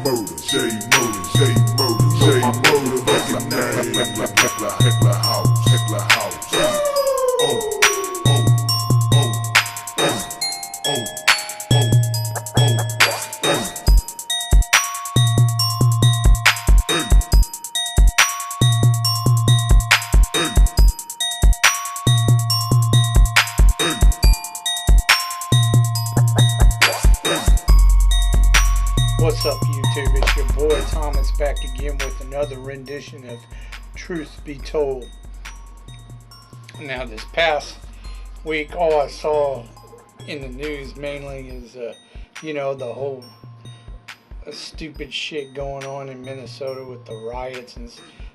motive, recognize Heckler house. Oh, oh, oh, oh, oh, oh, oh, oh. What's up, YouTube? It's your boy Thomas back again with another rendition of Truth Be Told. Now, this past week, all I saw in the news mainly is, the whole stupid shit going on in Minnesota with the riots and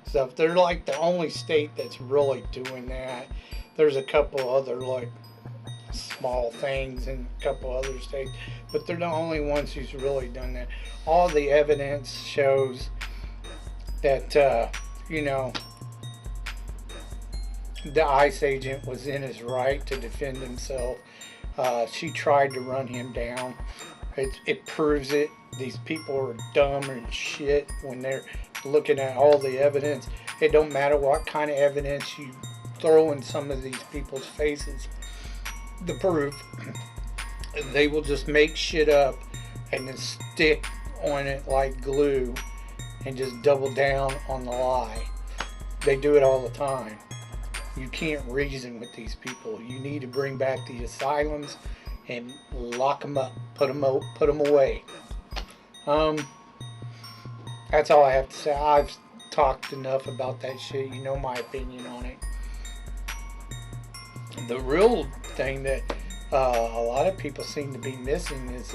stuff. They're like the only state that's really doing that. There's a couple other, small things in a couple other states, but they're the only ones who's really done that. All the evidence shows that the ICE agent was in his right to defend himself. She tried to run him down. It proves it. These people are dumb and shit when they're looking at all the evidence. It don't matter what kind of evidence you throw in some of these people's faces. The proof, they will just make shit up and then stick on it like glue and just double down on the lie. They do it all the time. You can't reason with these people. You need to bring back the asylums and lock them up, put them away. That's all I have to say. I've talked enough about that shit. You know my opinion on it. The real thing that a lot of people seem to be missing is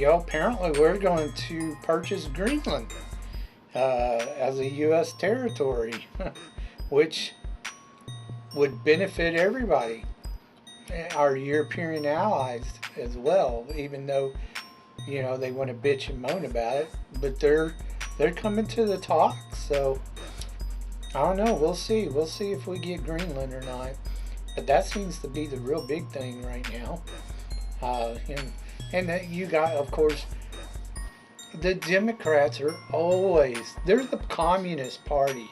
apparently we're going to purchase Greenland as a U.S. territory, which would benefit everybody, our European allies as well, even though they want to bitch and moan about it, but they're coming to the talk. So I don't know. We'll see. We'll see if we get Greenland or not. But that seems to be the real big thing right now. And that you got, of course, the Democrats are they're the Communist Party.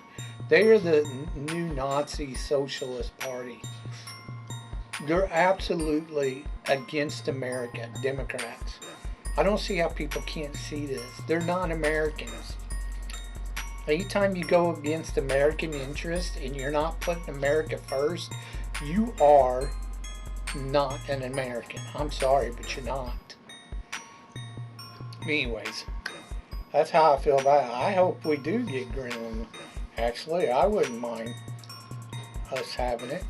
They are the new Nazi Socialist Party. They're absolutely against America, Democrats. I don't see how people can't see this. They're not Americans. Anytime you go against American interests and you're not putting America first, you are not an American. I'm sorry, but you're not. Anyways, that's how I feel about it. I hope we do get Greenland. Actually, I wouldn't mind us having it.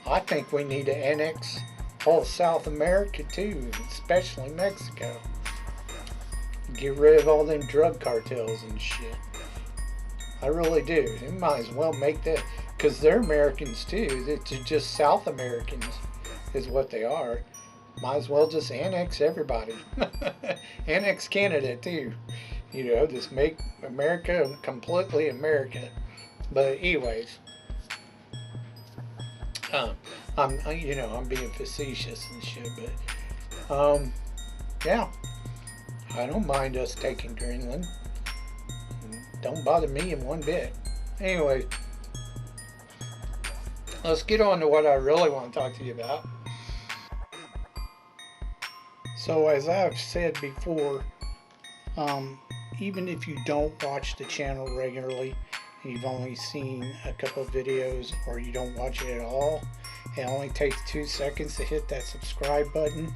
I think we need to annex all of South America too, especially Mexico. Get rid of all them drug cartels and shit. I really do. They might as well make that, because they're Americans too. It's just South Americans is what they are. Might as well just annex everybody. Annex Canada too. Just make America completely America. But anyways, I'm being facetious and shit, but yeah, I don't mind us taking Greenland. Don't bother me in one bit. Anyway, let's get on to what I really want to talk to you about. So, as I've said before, even if you don't watch the channel regularly, and you've only seen a couple of videos, or you don't watch it at all, it only takes 2 seconds to hit that subscribe button.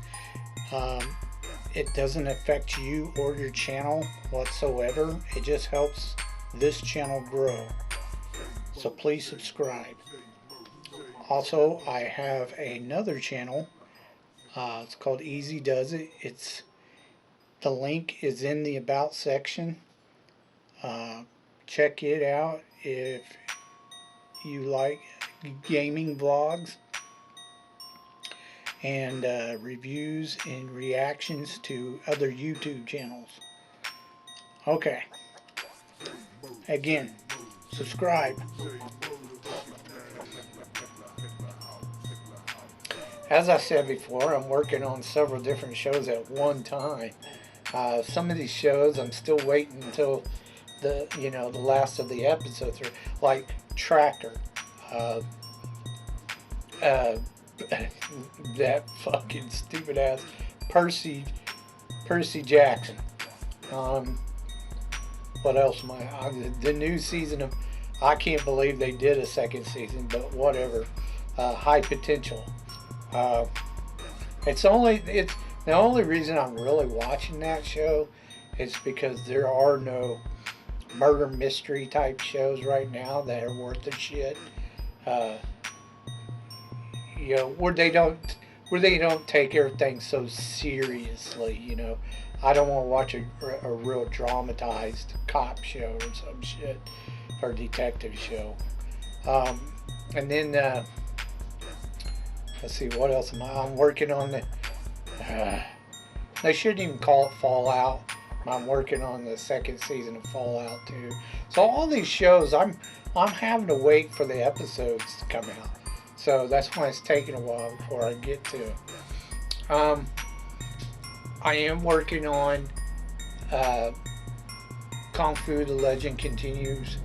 It doesn't affect you or your channel whatsoever. It just helps this channel grow. So please subscribe. Also, I have another channel. It's called Easy Does It. The link is in the About section. Check it out if you like gaming vlogs and reviews and reactions to other YouTube channels. Okay. Again, subscribe. as I said before, I'm working on several different shows at one time. Some of these shows I'm still waiting until the last of the episodes are like Tracker. Uh, uh, that fucking stupid ass Percy Jackson. Um, what else am the new season of, I can't believe they did a second season, but whatever. High Potential. Uh, it's the only reason I'm really watching that show is because there are no murder mystery type shows right now that are worth the shit. Uh, where they don't take everything so seriously. I don't want to watch a real dramatized cop show or some shit, or detective show. And then let's see, what else am I? I'm working on the. They shouldn't even call it Fallout. I'm working on the second season of Fallout too. So all these shows, I'm having to wait for the episodes to come out. So that's why it's taking a while before I get to it. I am working on Kung Fu: The Legend Continues,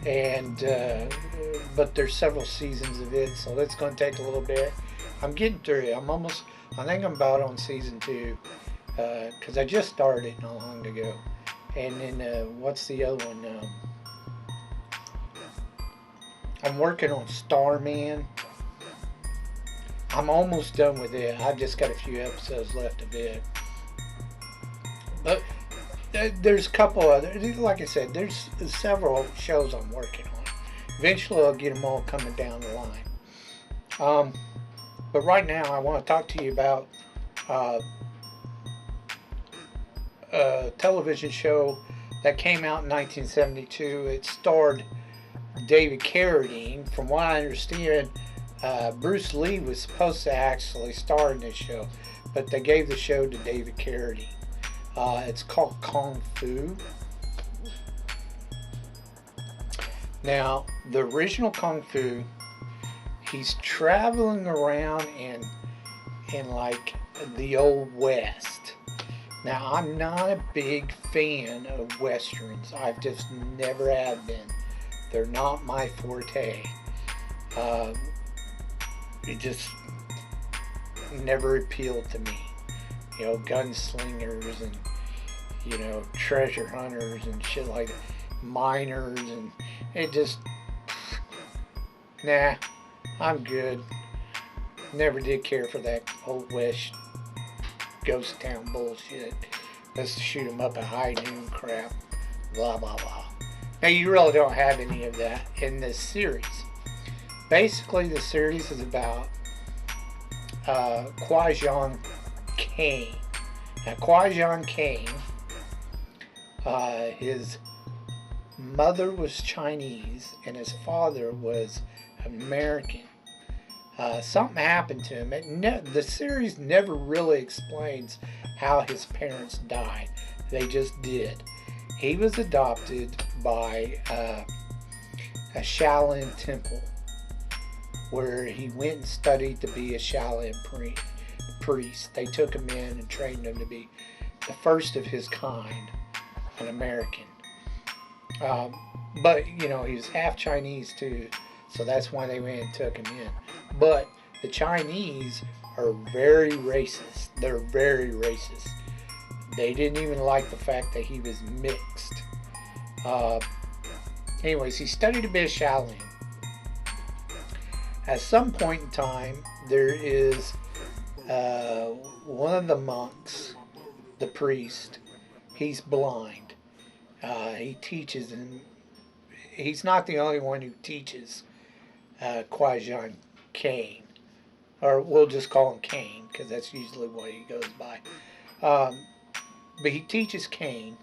and but there's several seasons of it, so that's going to take a little bit. I'm getting through it. I think I'm about on season 2, because I just started it not long ago. And then what's the other one? I'm working on Starman. I'm almost done with it. I've just got a few episodes left of it. But there's a couple other, like I said, there's several shows I'm working on. Eventually I'll get them all coming down the line. But right now I want to talk to you about a television show that came out in 1972. It starred David Carradine. From what I understand, Bruce Lee was supposed to actually star in this show, but they gave the show to David Carradine. It's called Kung Fu. Now, the original Kung Fu, he's traveling around in like the Old West. Now, I'm not a big fan of Westerns. I've just never have been. They're not my forte. It just never appealed to me. Gunslingers and, treasure hunters and shit like that. Miners, and it just, nah, I'm good. Never did care for that Old West ghost town bullshit. Let's shoot 'em up at high noon crap. Blah, blah, blah. Now, you really don't have any of that in this series. Basically, the series is about Kwajong Kane. Now, Kwajong Kane, his mother was Chinese and his father was American. Something happened to him. The series never really explains how his parents died. They just did. He was adopted by a Shaolin temple, where he went and studied to be a Shaolin priest. They took him in and trained him to be the first of his kind, an American. But, he was half Chinese too, so that's why they went and took him in. But the Chinese are very racist. They're very racist. They didn't even like the fact that he was mixed. Anyways, he studied a bit of Shaolin. At some point in time, there is one of the monks, the priest, he's blind. He teaches, and he's not the only one who teaches Kwajong Kane. Or we'll just call him Kane, because that's usually what he goes by. But he teaches Kane.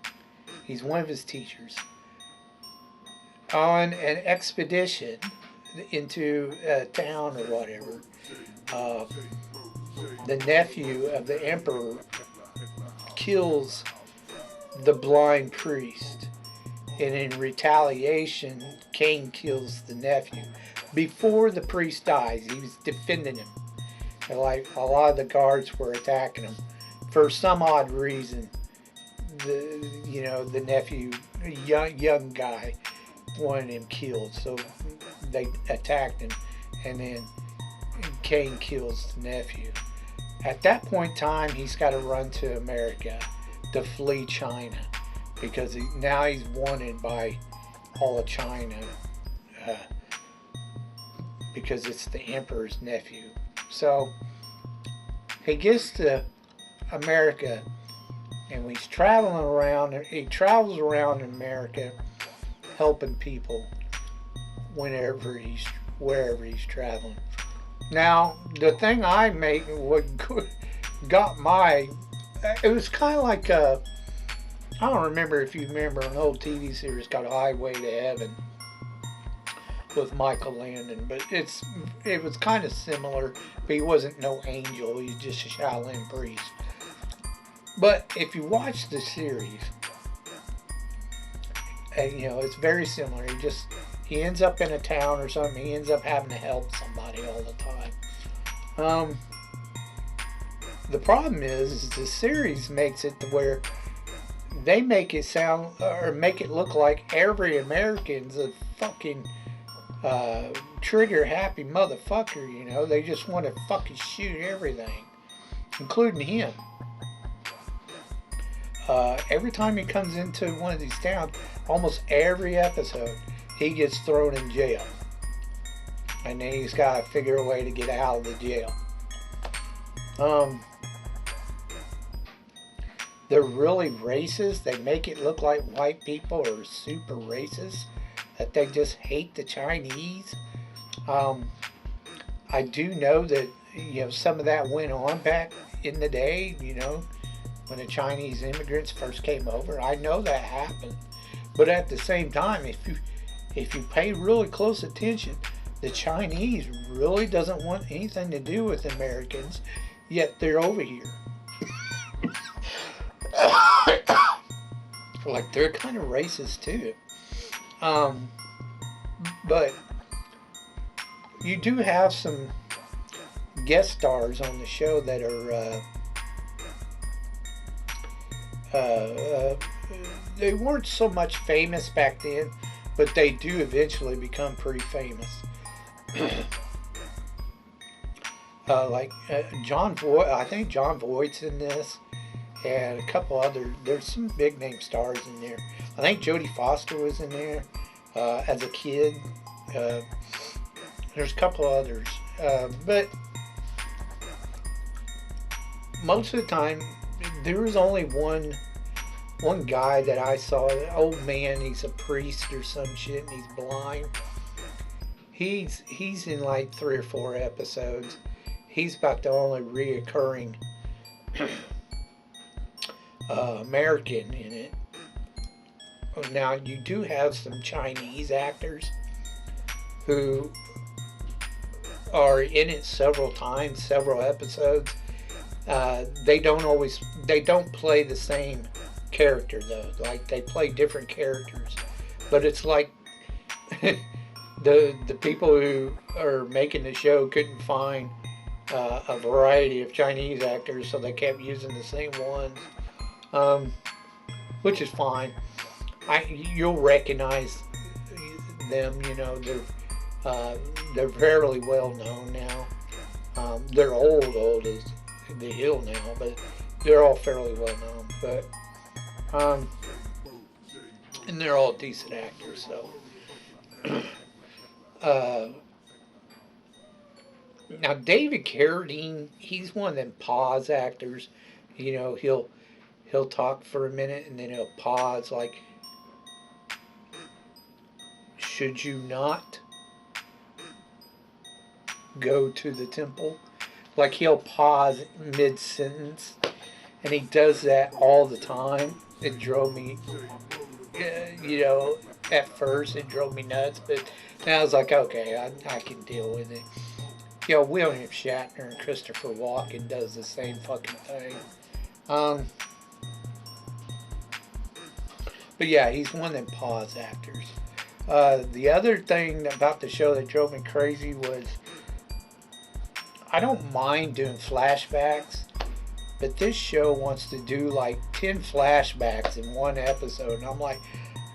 He's one of his teachers. On an expedition into a town or whatever, the nephew of the emperor kills the blind priest, and in retaliation, Kane kills the nephew. Before the priest dies, he was defending him. And like a lot of the guards were attacking him for some odd reason. The nephew, young guy, wanted him killed, so they attacked him, and then Kane kills the nephew. At that point in time, he's got to run to America to flee China because now he's wanted by all of China because it's the emperor's nephew. So he gets to America, and when he's traveling around, he travels around America helping people wherever he's traveling. Now, the thing what got it was kind of like I don't remember if you remember an old TV series called Highway to Heaven with Michael Landon, but it was kind of similar, but he wasn't no angel, he's just a Shaolin priest. But if you watch the series, it's very similar. He ends up in a town or something. He ends up having to help somebody all the time. The problem is the series makes it to where they make it sound or make it look like every American's a fucking trigger happy motherfucker. They just want to fucking shoot everything, including him. Every time he comes into one of these towns, almost every episode, he gets thrown in jail. And then he's got to figure a way to get out of the jail. They're really racist. They make it look like white people are super racist, that they just hate the Chinese. I do know that, some of that went on back in the day, when the Chinese immigrants first came over. I know that happened. But at the same time, if you pay really close attention, the Chinese really doesn't want anything to do with Americans, yet they're over here. Like, they're kind of racist too. But you do have some guest stars on the show that are they weren't so much famous back then, but they do eventually become pretty famous. John Voight, I think John Voight's in this, and a couple other. There's some big name stars in there. I think Jodie Foster was in there as a kid. There's a couple others, but most of the time there was only one guy that I saw, an old man. He's a priest or some shit, and he's blind. He's in like 3 or 4 episodes. He's about the only reoccurring American in it. Now, you do have some Chinese actors who are in it several times, several episodes. They don't play the same character though. Like, they play different characters, but it's like the people who are making the show couldn't find a variety of Chinese actors, so they kept using the same ones, which is fine. You'll recognize them. They're fairly well known now. They're old as the hill now, but they're all fairly well known. But and they're all decent actors. So now David Carradine, he's one of them pause actors. He'll talk for a minute and then he'll pause, like, should you not go to the temple? Like, he'll pause mid-sentence, and he does that all the time. It drove me, at first it drove me nuts, but now I was like, okay, I can deal with it. William Shatner and Christopher Walken does the same fucking thing. But yeah, he's one of them pause actors. The other thing about the show that drove me crazy was I don't mind doing flashbacks, but this show wants to do like 10 flashbacks in one episode, and I'm like,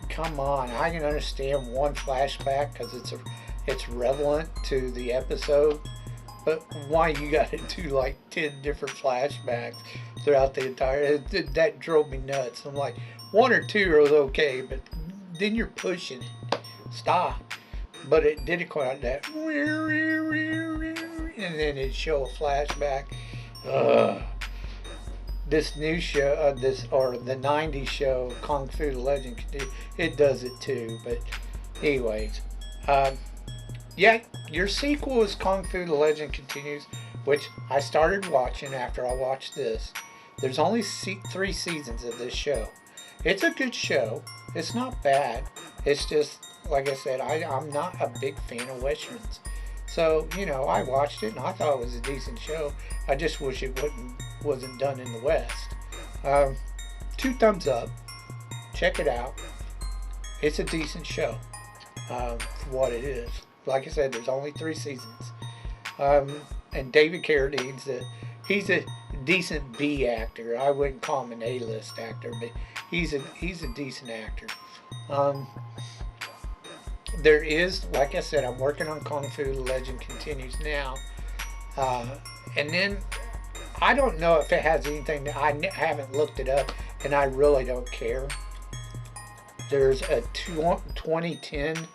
come on. I can understand one flashback because it's relevant to the episode, but why you gotta do like 10 different flashbacks throughout the entire, that drove me nuts. I'm like, one or two are okay, but then you're pushing it. Stop. But it did it quite like that, and then it show a flashback. This new show, the 90s show, Kung Fu the Legend, it does it too. But anyways, yeah, your sequel is Kung Fu the Legend Continues, which I started watching after I watched this. There's only 3 seasons of this show. It's a good show. It's not bad. It's just, like I said, I'm not a big fan of Westerns. So, you know, I watched it and I thought it was a decent show. I just wish it wasn't done in the West. 2 thumbs up. Check it out. It's a decent show for what it is. Like I said, there's only 3 seasons. And David Carradine's he's a decent B actor. I wouldn't call him an A-list actor, but he's a decent actor. There is, like I said, I'm working on Kung Fu the Legend Continues now. And then, I don't know if it has anything, I haven't looked it up, and I really don't care. There's a 2010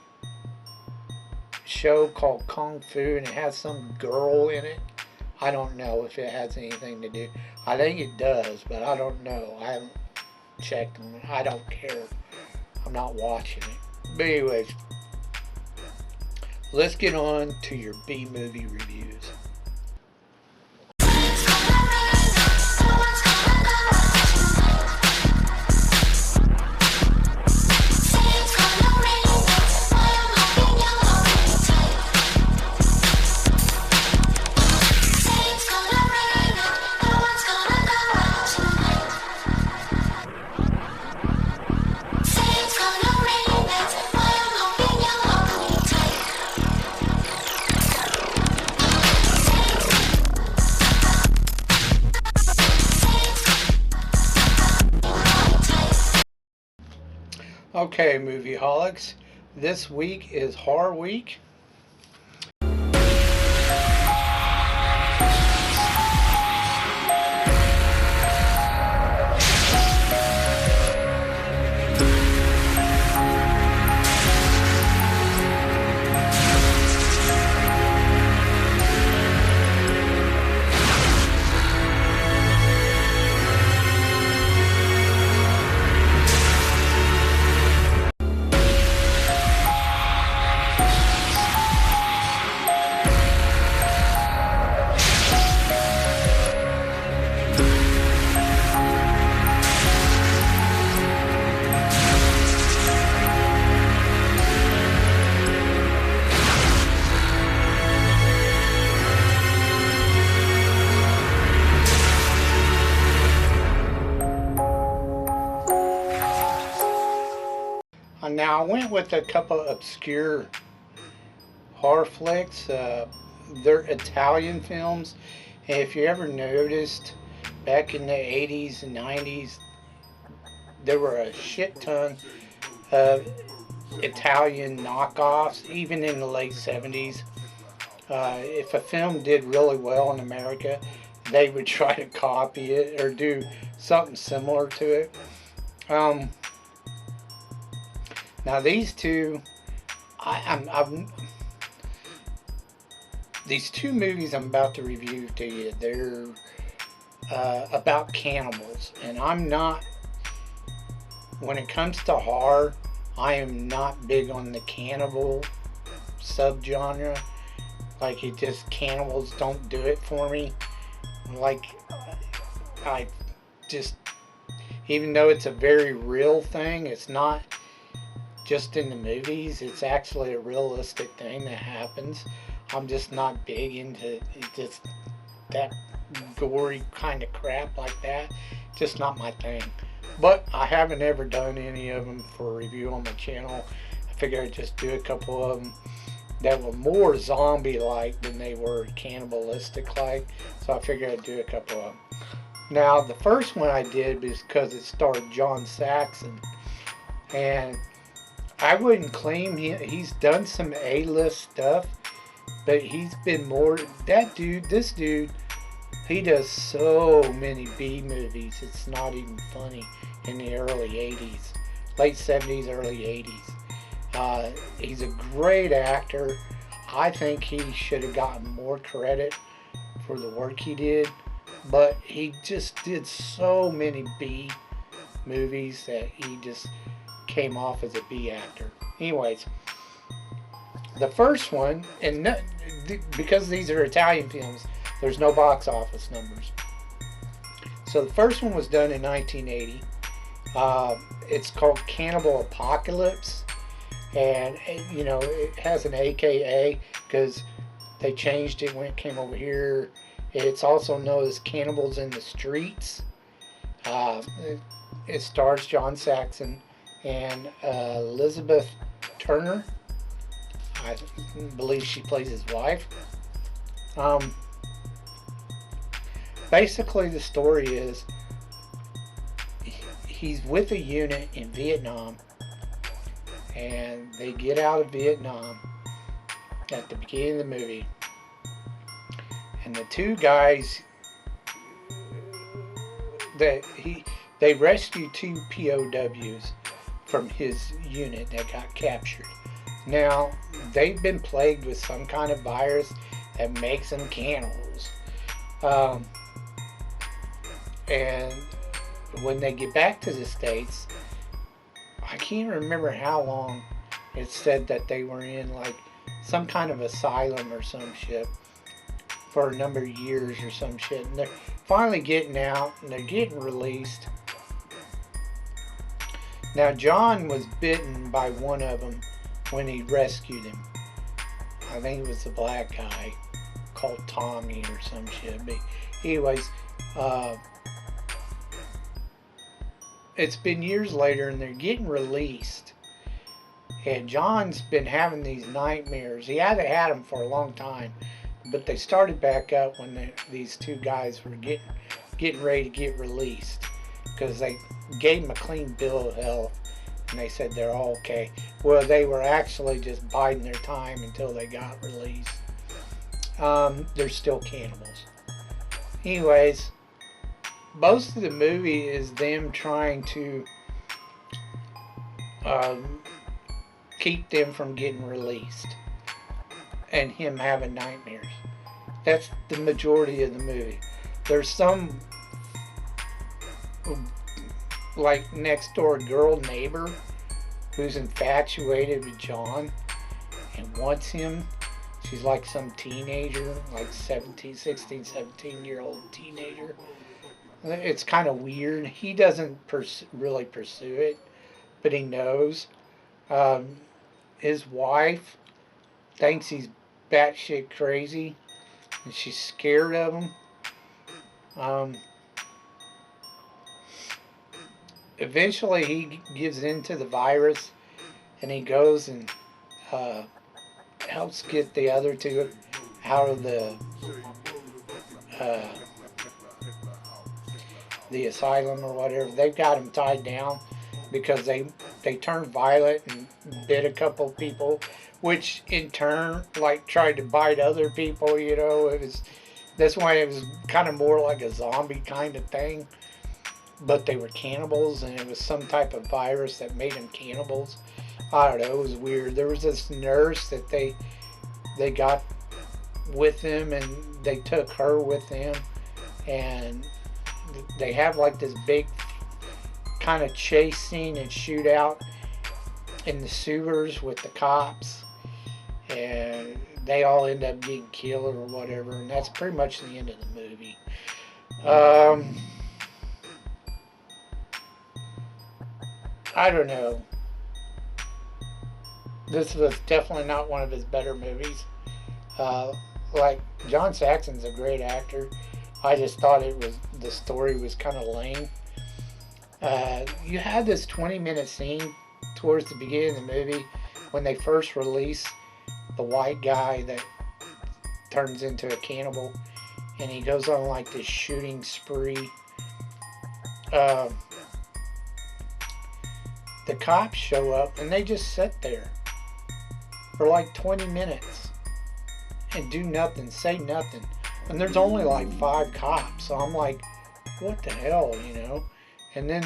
show called Kung Fu, and it has some girl in it. I don't know if it has anything to do. I think it does, but I don't know. I haven't checked, and I don't care. I'm not watching it. But anyways, let's get on to your B-movie reviews. Okay, Movieholics, this week is Horror Week. Now, I went with a couple obscure horror flicks. They're Italian films. And if you ever noticed, back in the 80s and 90s, there were a shit ton of Italian knockoffs, even in the late 70s. If a film did really well in America, they would try to copy it or do something similar to it. Now these two, these 2 movies I'm about to review to you, they're about cannibals, and I'm not, when it comes to horror, I am not big on the cannibal subgenre. Like, it just, cannibals don't do it for me. Like, I just, even though it's a very real thing, it's not just in the movies, it's actually a realistic thing that happens. I'm just not big into just that gory kind of crap like that. Just not my thing. But I haven't ever done any of them for review on my channel. I figured I'd just do a couple of them that were more zombie-like than they were cannibalistic-like. So I figured I'd do a couple of them. Now, the first one I did was because it starred John Saxon. And I wouldn't claim he's done some A-list stuff, but he's been more, this dude, he does so many B movies, it's not even funny, in the early 80s, late 70s, early 80s. He's a great actor. I think he should have gotten more credit for the work he did, but he just did so many B movies that he just came off as a B actor. Anyways, the first one, and because these are Italian films, there's no box office numbers. So the first one was done in 1980. It's called Cannibal Apocalypse, and you know it has an AKA because they changed it when it came over here. It's also known as Cannibals in the Streets. It stars John Saxon and Elizabeth Turner. I believe she plays his wife. Basically, the story is he's with a unit in Vietnam, and they get out of Vietnam at the beginning of the movie, and the two guys that they rescue two POWs from his unit that got captured. Now, they've been plagued with some kind of virus that makes them cannibals. And when they get back to the States, I can't remember how long it said that they were in like some kind of asylum or some shit for a number of years or some shit. And they're finally getting out and they're getting released. Now, John was bitten by one of them when he rescued him. I think it was the black guy called Tommy or some shit. But anyways, it's been years later and they're getting released. And John's been having these nightmares. He had them for a long time, but they started back up when these two guys were getting ready to get released, because they gave him a clean bill of health and they said they're all okay. Well, they were actually just biding their time until they got released. They're still cannibals. Anyways, most of the movie is them trying to keep them from getting released and him having nightmares. That's the majority of the movie. There's some like next door girl neighbor who's infatuated with John and wants him. She's like some teenager, like 16, 17-year-old teenager. It's kind of weird. He doesn't really pursue it, but he knows. His wife thinks he's batshit crazy, and she's scared of him. Eventually, he gives into the virus, and he goes and helps get the other two out of the asylum or whatever. They've got him tied down because they turned violent and bit a couple people, which in turn like tried to bite other people. You know, that's why it was kind of more like a zombie kind of thing. But they were cannibals, and it was some type of virus that made them cannibals. I don't know, it was weird. There was this nurse that they got with them, and they took her with them, and they have like this big kind of chase scene and shootout in the sewers with the cops, and they all end up getting killed or whatever, and that's pretty much the end of the movie. I don't know. This was definitely not one of his better movies. Like, John Saxon's a great actor. I just thought the story was kind of lame. You had this 20-minute scene towards the beginning of the movie when they first release the white guy that turns into a cannibal, and he goes on like this shooting spree. Uh, the cops show up and they just sit there for like 20 minutes and do nothing, say nothing. And there's only like 5 cops, so I'm like, what the hell, you know? And then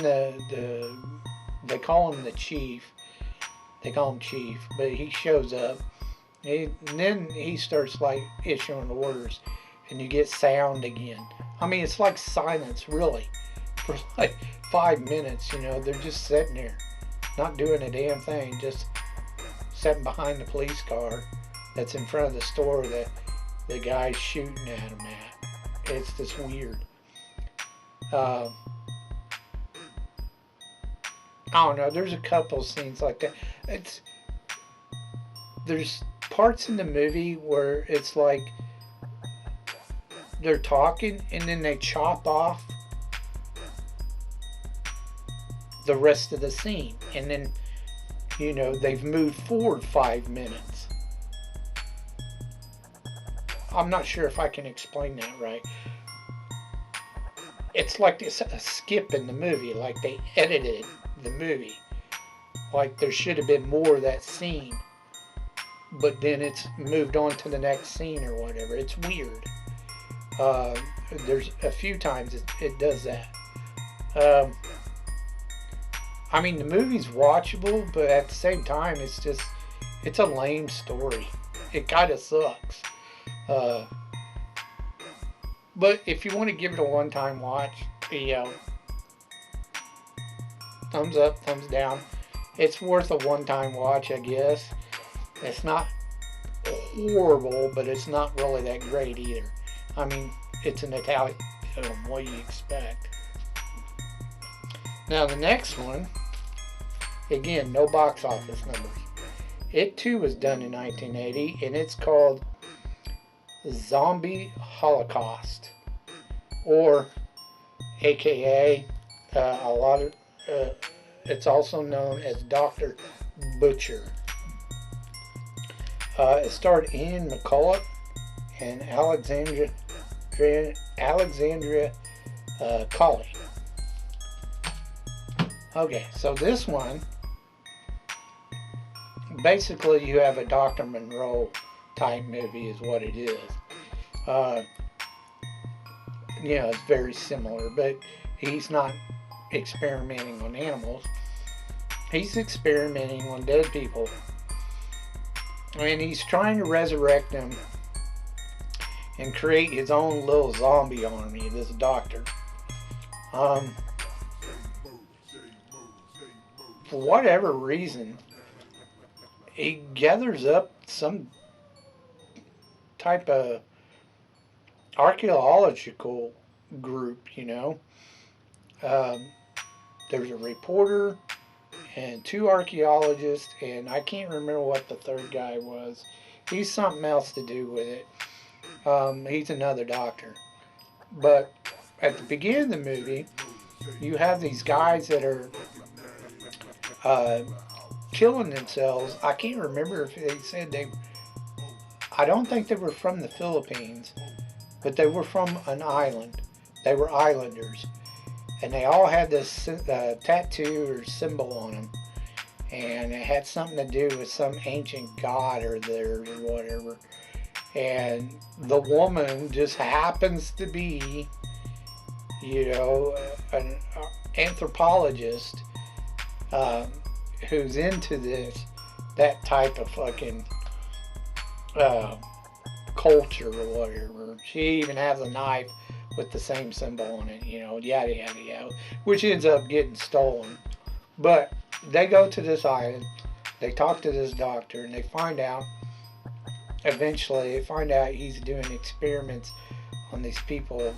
they call him the chief. They call him chief, but he shows up. And then he starts like issuing orders, and you get sound again. I mean, it's like silence, really, for like 5 minutes. You know, they're just sitting there, not doing a damn thing, just sitting behind the police car that's in front of the store that the guy's shooting at him at. It's just weird. I don't know. There's a couple scenes like that. There's parts in the movie where it's like they're talking and then they chop off the rest of the scene, and then, you know, they've moved forward 5 minutes. I'm not sure if I can explain that right. It's like this a skip in the movie, like they edited the movie. Like there should have been more of that scene, but then it's moved on to the next scene or whatever. It's weird. There's a few times it does that. I mean, the movie's watchable, but at the same time, it's a lame story. It kind of sucks. But if you want to give it a one-time watch, thumbs up, thumbs down. It's worth a one-time watch, I guess. It's not horrible, but it's not really that great either. I mean, it's an Italian film. What do you expect? Now, the next one, again, no box office numbers. It too was done in 1980, and it's called Zombi Holocaust, or AKA it's also known as Dr. Butcher. It starred Ian McCulloch and Alexandria Colley. Okay, so this one, basically you have a Dr. Monroe type movie is what it is. It's very similar, but he's not experimenting on animals. He's experimenting on dead people. And he's trying to resurrect them and create his own little zombie army, this doctor. For whatever reason, he gathers up some type of archaeological group, there's a reporter and 2 archaeologists, and I can't remember what the third guy was. He's something else to do with it. He's another doctor. But at the beginning of the movie, you have these guys that are killing themselves. I can't remember if they said I don't think they were from the Philippines, but they were from an island. They were islanders. And they all had this tattoo or symbol on them. And it had something to do with some ancient god or theirs or whatever. And the woman just happens to be, an anthropologist who's into that type of fucking culture or whatever. She even has a knife with the same symbol on it, yada yada yada, which ends up getting stolen. But they go to this island, they talk to this doctor, and eventually they find out he's doing experiments on these people,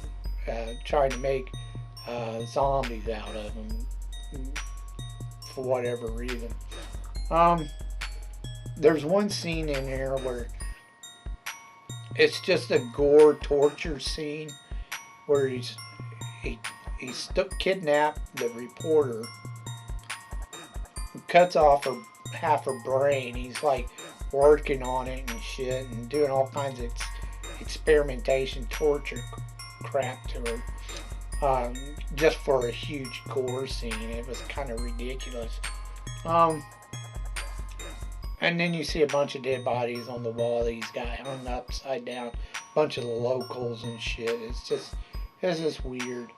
trying to make zombies out of them for whatever reason. There's one scene in here where it's just a gore torture scene where he kidnapped the reporter, cuts off half her brain. He's like working on it and shit and doing all kinds of experimentation, torture crap to her. Just for a huge gore scene. It was kind of ridiculous. And then you see a bunch of dead bodies on the wall. These guys hung upside down. A bunch of the locals and shit. It's just weird.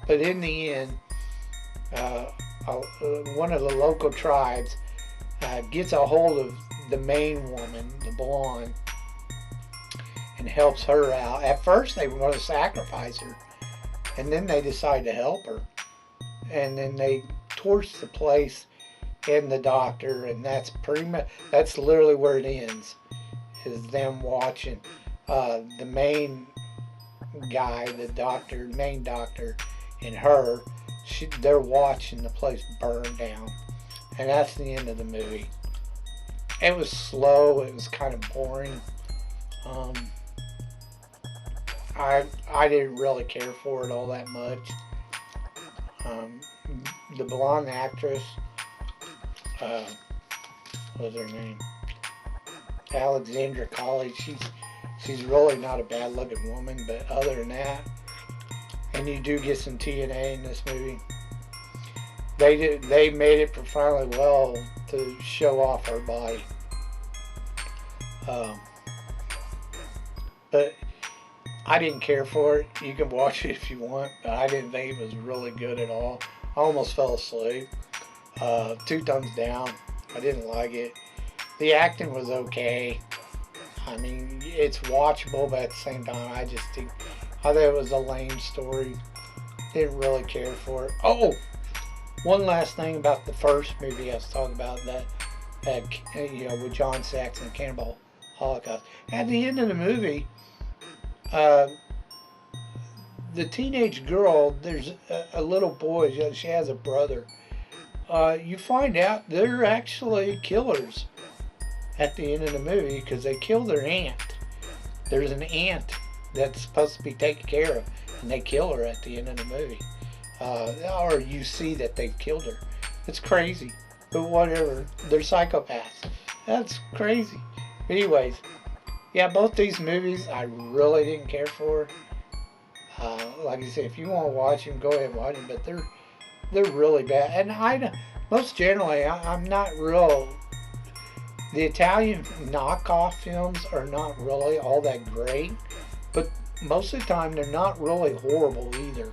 But in the end, one of the local tribes gets a hold of the main woman, the blonde, and helps her out. At first they were going to sacrifice her, and then they decide to help her. And then they torch the place and the doctor, and that's literally where it ends, is them watching the main guy, the doctor, main doctor, and her. They're watching the place burn down, and that's the end of the movie. It was slow. It was kind of boring. I didn't really care for it all that much. The blonde actress, what was her name? Alexandra College. She's really not a bad looking woman, but other than that, and you do get some TNA in this movie. They made it profoundly well to show off her body. But I didn't care for it. You can watch it if you want, but I didn't think it was really good at all. I almost fell asleep. 2 thumbs down. I didn't like it. The acting was okay. I mean, it's watchable, but at the same time, I thought it was a lame story. Didn't really care for it. Oh, one last thing about the first movie I was talking about, that with John Saxon, Cannibal Holocaust. At the end of the movie, the teenage girl, there's a little boy, she has a brother. You find out they're actually killers at the end of the movie, because they kill their aunt. There's an aunt that's supposed to be taken care of, and they kill her at the end of the movie. Or you see that they've killed her. It's crazy, but whatever. They're psychopaths. That's crazy. Anyways, yeah, both these movies I really didn't care for. Like I said, if you want to watch them, go ahead and watch them. But they're really bad. And most generally, I'm not real. The Italian knockoff films are not really all that great, but most of the time they're not really horrible either.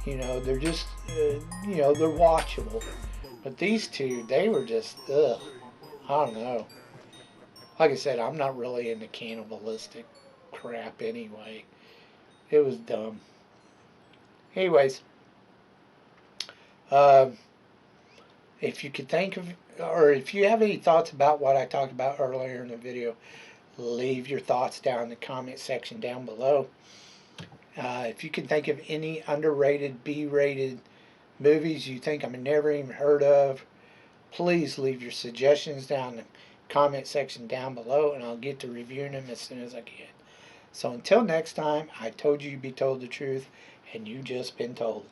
They're just, they're watchable. But these two, they were just, ugh. I don't know. Like I said, I'm not really into cannibalistic crap anyway. It was dumb. Anyways, if you could think of, or if you have any thoughts about what I talked about earlier in the video, leave your thoughts down in the comment section down below. If you can think of any underrated, B-rated movies you think I've never even heard of, please leave your suggestions down in the comment section down below, and I'll get to reviewing them as soon as I can. So until next time, I told you you'd be told the truth, and you just been told.